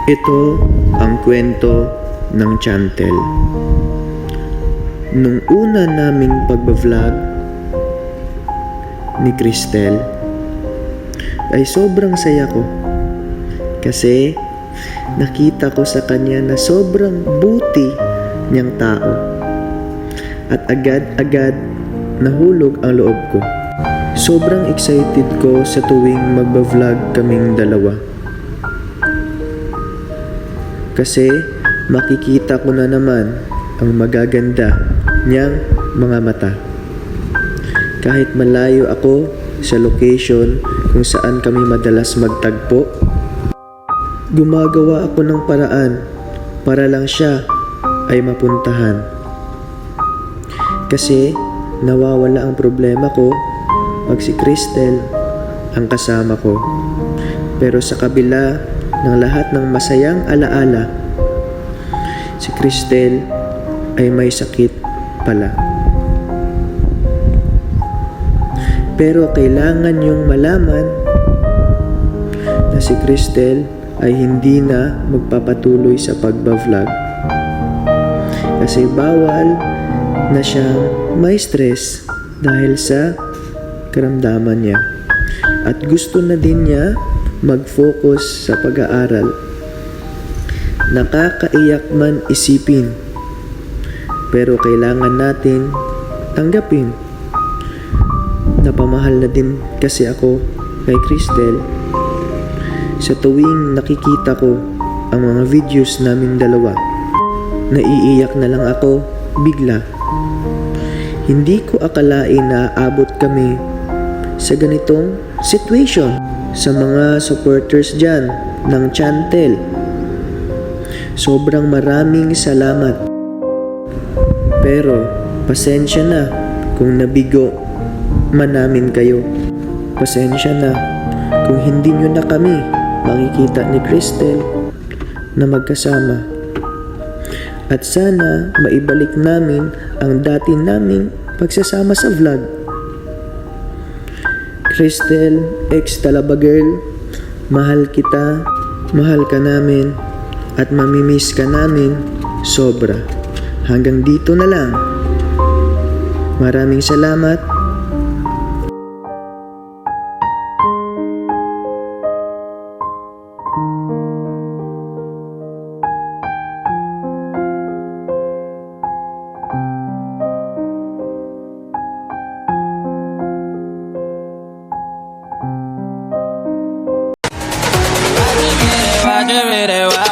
Ito ang kwento ng Chantel. Nung una naming pagbablog ni Cristel, ay sobrang saya ko. Kasi nakita ko sa kanya na sobrang buti niyang tao. At agad-agad nahulog ang loob ko. Sobrang excited ko sa tuwing magbablog kaming dalawa. Kasi makikita ko na naman ang magaganda niyang mga mata. Kahit malayo ako sa location kung saan kami madalas magtagpo, gumagawa ako ng paraan para lang siya ay mapuntahan. Kasi nawawala ang problema ko pag si Cristel ang kasama ko. Pero sa kabila ng lahat ng masayang alaala, si Cristel ay may sakit pala. Pero kailangan niyong malaman na si Cristel ay hindi na magpapatuloy sa pagbablog. Kasi bawal na siyang may stress dahil sa karamdaman niya. At gusto na din niya mag-focus sa pag-aaral. Nakakaiyak man isipin, pero kailangan natin tanggapin. Napamahal na din kasi ako kay Cristel. Sa tuwing nakikita ko ang mga videos naming dalawa, naiiyak na lang ako bigla. Hindi ko akalain na aabot kami sa ganitong situation. Sa mga supporters dyan ng Chantel, sobrang maraming salamat. Pero pasensya na kung nabigo man namin kayo. Pasensya na kung hindi nyo na kami makikita ni Cristel na magkasama. At sana maibalik namin ang dati naming pagsasama sa vlog. Cristel, ex-Talaba girl, mahal kita, mahal ka namin, at mamimiss ka namin sobra. Hanggang dito na lang. Maraming salamat. Give it